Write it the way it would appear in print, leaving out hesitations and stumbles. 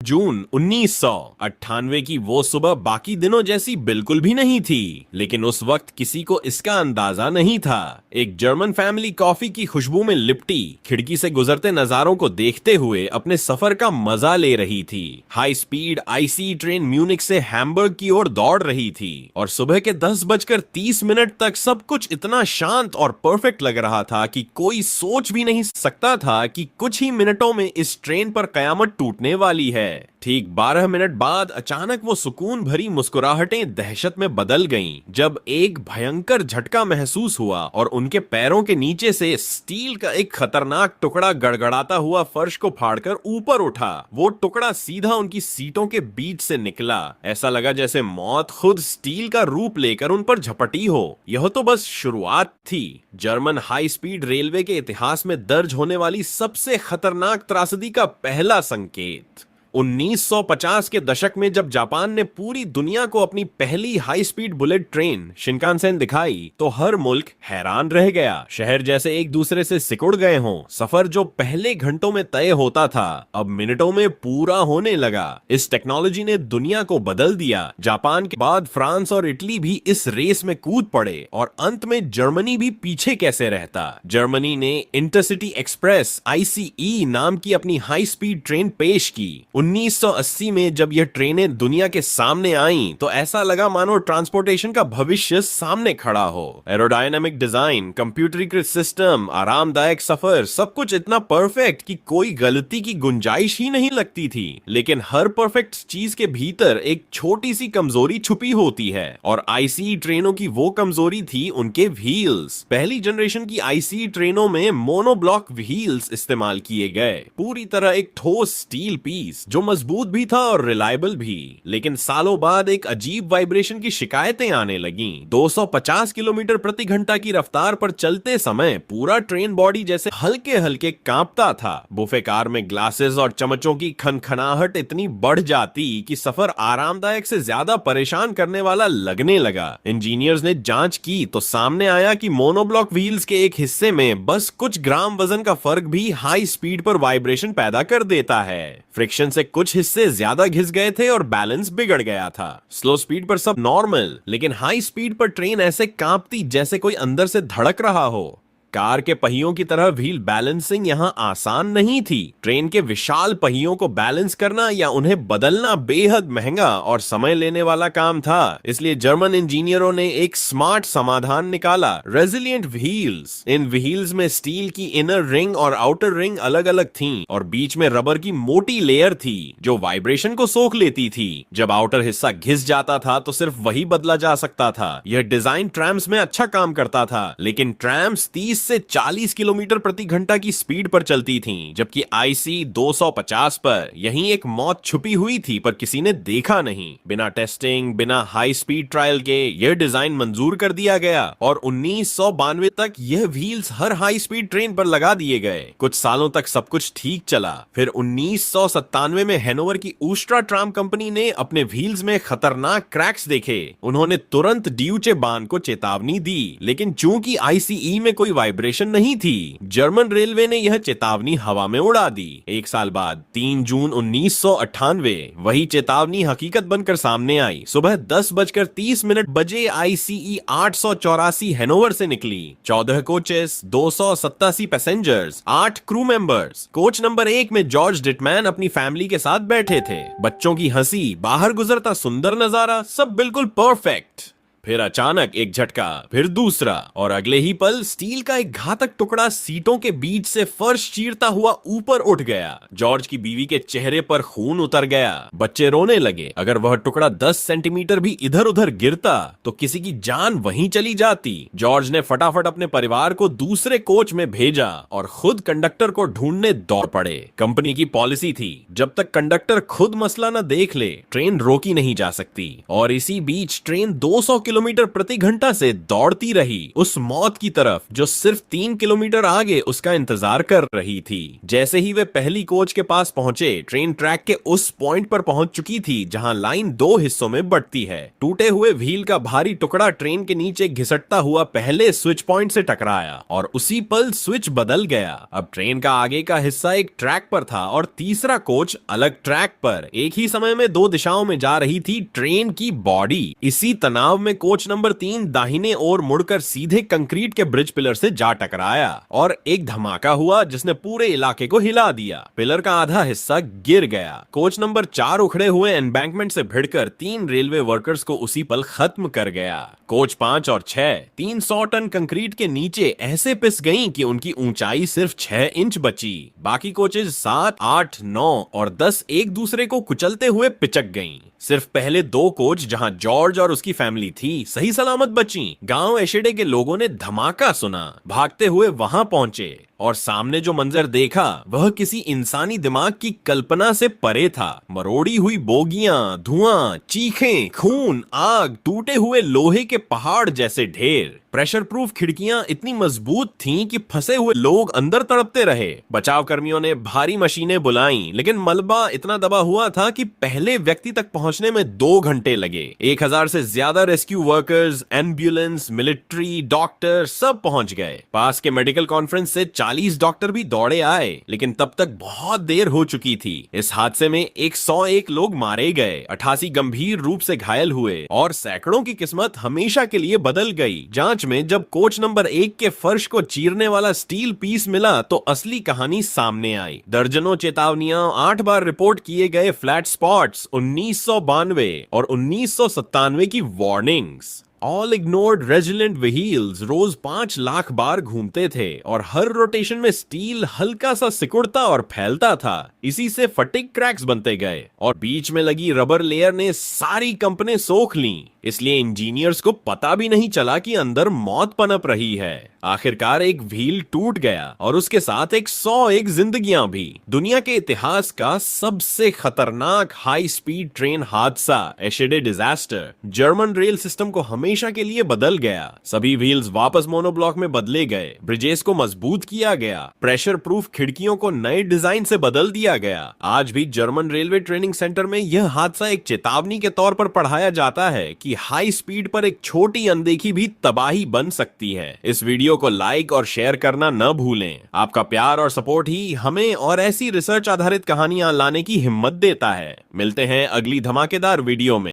जून 1998 की वो सुबह बाकी दिनों जैसी बिल्कुल भी नहीं थी, लेकिन उस वक्त किसी को इसका अंदाजा नहीं था। एक जर्मन फैमिली कॉफी की खुशबू में लिपटी खिड़की से गुजरते नजारों को देखते हुए अपने सफर का मजा ले रही थी। High speed IC train Munich से हैम्बर्ग की ओर दौड़ रही थी और सुबह के 10:30 तक सब कुछ इतना शांत और परफेक्ट लग रहा था कि कोई सोच भी नहीं सकता था कि कुछ ही मिनटों में इस ट्रेन पर कयामत टूटने वाली है। ठीक 12 मिनट बाद अचानक वो सुकून भरी मुस्कुराहटें दहशत में बदल गईं, जब एक भयंकर झटका महसूस हुआ और उनके पैरों के नीचे से स्टील का एक खतरनाक टुकड़ा गड़गड़ाता हुआ फर्श को फाड़कर ऊपर उठा। वो टुकड़ा सीधा उनकी सीटों के बीच से निकला। ऐसा लगा जैसे मौत खुद स्टील का रूप लेकर उन पर झपटी हो। यह तो बस शुरुआत थी। जर्मन हाई स्पीड रेलवे के इतिहास में दर्ज होने वाली सबसे खतरनाक त्रासदी का पहला संकेत। 1950 के दशक में जब जापान ने पूरी दुनिया को अपनी पहली high speed bullet train Shinkansen दिखाई तो हर मुल्क हैरान रह गया। शहर जैसे एक दूसरे से सिकुड़ गए हों। सफर जो पहले घंटों में तय होता था अब मिनटों में पूरा होने लगा। इस टेक्नोलॉजी ने दुनिया को बदल दिया। जापान के बाद फ्रांस और इटली भी इस रेस में कूद पड़े और अंत में जर्मनी भी पीछे कैसे रहता। जर्मनी ने इंटरसिटी एक्सप्रेस ICE नाम की अपनी हाई स्पीड ट्रेन पेश की। 1980 में जब यह ट्रेनें दुनिया के सामने आईं तो ऐसा लगा मानो ट्रांसपोर्टेशन का भविष्य सामने खड़ा हो। एरोडायनामिक डिजाइन, कंप्यूटरीकृत सिस्टम, आरामदायक सफर, सब कुछ इतना परफेक्ट कि कोई गलती की गुंजाइश ही नहीं लगती थी। लेकिन हर परफेक्ट चीज के भीतर एक छोटी सी कमजोरी छुपी होती है और ICE ट्रेनों की वो कमजोरी थी उनके व्हील्स। पहली जनरेशन की ICE ट्रेनों में मोनोब्लॉक व्हील्स इस्तेमाल किए गए, पूरी तरह एक ठोस स्टील पीस जो मजबूत भी था और रिलायबल भी। लेकिन सालों बाद एक अजीब वाइब्रेशन की शिकायतें आने लगीं। 250 किलोमीटर प्रति घंटा की रफ्तार पर चलते समय पूरा ट्रेन बॉडी जैसे हल्के हल्के कांपता था। बुफे कार में ग्लासेस और चमचों की खनखनाहट इतनी बढ़ जाती कि सफर आरामदायक से ज्यादा परेशान करने वाला लगने लगा। इंजीनियर्स ने जांच की तो सामने आया कि मोनोब्लॉक व्हील्स के एक हिस्से में बस कुछ ग्राम वजन का फर्क भी हाई स्पीड पर वाइब्रेशन पैदा कर देता है। फ्रिक्शन से कुछ हिस्से ज्यादा घिस गए थे और बैलेंस बिगड़ गया था। स्लो स्पीड पर सब नॉर्मल, लेकिन हाई स्पीड पर ट्रेन ऐसे कांपती जैसे कोई अंदर से धड़क रहा हो। कार के पहियों की तरह व्हील बैलेंसिंग यहाँ आसान नहीं थी। ट्रेन के विशाल पहियों को बैलेंस करना या उन्हें बदलना बेहद महंगा और समय लेने वाला काम था। इसलिए जर्मन इंजीनियरों ने एक स्मार्ट समाधान निकाला, रेजिलिएंट व्हील्स। इन व्हील्स में स्टील की इनर रिंग और आउटर रिंग अलग अलग थीं और बीच में रबर की मोटी लेयर थी जो वाइब्रेशन को सोख लेती थी। जब आउटर हिस्सा घिस जाता था तो सिर्फ वही बदला जा सकता था। यह डिजाइन ट्रैम्स में अच्छा काम करता था, लेकिन ट्रैम्स 30 से 40 किलोमीटर प्रति घंटा की स्पीड पर चलती थीं, जबकि IC 250 पर यहीं एक मौत छुपी हुई थी पर किसी ने देखा नहीं। बिना टेस्टिंग, बिना हाई स्पीड ट्रायल के यह डिजाइन मंजूर कर दिया गया और 1992 तक यह व्हील्स हर हाई स्पीड ट्रेन पर लगा दिए गए। कुछ सालों तक सब कुछ ठीक चला। फिर 1997 में हैनोवर की ऊस्ट्रा ट्राम कंपनी ने अपने व्हील्स में खतरनाक क्रैक्स देखे। उन्होंने तुरंत ड्यूचे बान को चेतावनी दी, लेकिन चूंकि ICE में कोई वाइब्रेशन नहीं थी, जर्मन रेलवे ने यह चेतावनी हवा में उड़ा दी। एक साल बाद 3 जून 1998 वही चेतावनी हकीकत बनकर सामने आई। सुबह 10:30 बजे ICE 884 हैनोवर से निकली। 14 coaches, 287 passengers, 8 crew members. Coach number 1 में जॉर्ज डिटमैन अपनी फैमिली के साथ बैठे थे। बच्चों की हंसी, बाहर गुजरता सुंदर नजारा, सब बिल्कुल परफेक्ट। फिर अचानक एक झटका, फिर दूसरा, और अगले ही पल स्टील का एक घातक टुकड़ा सीटों के बीच से फर्श चीरता हुआ ऊपर उठ गया। जॉर्ज की बीवी के चेहरे पर खून उतर गया। बच्चे रोने लगे। अगर वह टुकड़ा 10 सेंटीमीटर भी इधर उधर गिरता तो किसी की जान वहीं चली जाती। जॉर्ज ने फटाफट अपने परिवार को दूसरे कोच में भेजा और खुद कंडक्टर को ढूंढने दौड़ पड़े। कंपनी की पॉलिसी थी, जब तक कंडक्टर खुद मसला न देख ले ट्रेन रोकी नहीं जा सकती। और इसी बीच ट्रेन 200 किलोमीटर प्रति घंटा से दौड़ती रही उस मौत की तरफ जो सिर्फ 3 किलोमीटर आगे उसका इंतजार कर रही थी। जैसे ही वे पहली कोच के पास पहुंचे, ट्रेन ट्रैक के उस पॉइंट पर पहुंच चुकी थी जहां लाइन 2 हिस्सों में बढ़ती है। टूटे हुए व्हील का भारी टुकड़ा ट्रेन के नीचे घिसटता हुआ पहले स्विच पॉइंट से टकराया और उसी पल स्विच बदल गया। अब ट्रेन का आगे का हिस्सा एक ट्रैक पर था और तीसरा कोच अलग ट्रैक पर। एक ही समय में 2 दिशाओं में जा रही थी ट्रेन की बॉडी। इसी तनाव में कोच नंबर 3 दाहिने ओर मुड़कर सीधे कंक्रीट के ब्रिज पिलर से जा टकराया और एक धमाका हुआ जिसने पूरे इलाके को हिला दिया। पिलर का आधा हिस्सा गिर गया। कोच नंबर 4 उखड़े हुए एम्बैंकमेंट से भिड़कर 3 रेलवे वर्कर्स को उसी पल खत्म कर गया। कोच 5 और 6 300 टन कंक्रीट के नीचे ऐसे पिस गईं कि उनकी ऊंचाई सिर्फ 6 इंच बची। बाकी कोचेज 7, 8, 9 और 10 एक दूसरे को कुचलते हुए पिचक गईं। सिर्फ पहले 2 कोच जहां जॉर्ज और उसकी फैमिली थी सही सलामत बची। गांव एशेडे के लोगों ने धमाका सुना, भागते हुए वहां पहुंचे और सामने जो मंजर देखा वह किसी इंसानी दिमाग की कल्पना से परे था। मरोड़ी हुई बोगियां, धुआं, चीखें, खून, आग, टूटे हुए लोहे के पहाड़ जैसे ढेर। प्रेशर प्रूफ खिड़कियां इतनी मजबूत थीं कि फंसे हुए लोग अंदर तड़पते रहे। बचाव कर्मियों ने भारी मशीनें बुलाईं, लेकिन मलबा इतना दबा हुआ था कि पहले व्यक्ति तक पहुंचने में 2 घंटे लगे। 1000 से ज्यादा rescue workers, ambulance, military, doctor सब पहुंच गए। पास के मेडिकल कॉन्फ्रेंस से 40 डॉक्टर भी दौड़े आए, लेकिन तब तक बहुत देर हो चुकी थी। इस हादसे में 101 लोग मारे गए, 88 गंभीर रूप से घायल हुए और सैकड़ों की किस्मत हमेशा के लिए बदल गई। जांच में जब कोच नंबर 1 के फर्श को चीरने वाला स्टील पीस मिला तो असली कहानी सामने आई। दर्जनों चेतावनियां, 8 बार रिपोर्ट किए गए फ्लैट स्पॉट्स, 1992 और 1997 की warnings. All ignored resilient wheels रोज 5 लाख बार घूमते थे और हर रोटेशन में स्टील हल्का सा सिकुड़ता और फैलता था। इसी से फटिग क्रैक्स बनते गए और बीच में लगी रबर लेयर ने सारी कंपनी सोख ली। इसलिए इंजीनियर्स को पता भी नहीं चला कि अंदर मौत पनप रही है। आखिरकार एक व्हील टूट गया और उसके साथ 101 जिंदगियां भी। दुनिया के इतिहास का सबसे खतरनाक हाई स्पीड ट्रेन हादसा, एशेडे डिजास्टर, जर्मन रेल सिस्टम को हमेशा के लिए बदल गया। सभी व्हील्स वापस मोनोब्लॉक में बदले गए, ब्रिजेस को मजबूत किया गया, प्रेशर प्रूफ खिड़कियों को नए डिजाइन से बदल दिया गया। आज भी जर्मन रेलवे ट्रेनिंग सेंटर में यह हादसा एक चेतावनी के तौर पर पढ़ाया जाता है कि हाई स्पीड पर एक छोटी अनदेखी भी तबाही बन सकती है। इस वीडियो को लाइक और शेयर करना न भूलें। आपका प्यार और सपोर्ट ही हमें और ऐसी रिसर्च आधारित कहानियां लाने की हिम्मत देता है। मिलते हैं अगली धमाकेदार वीडियो में।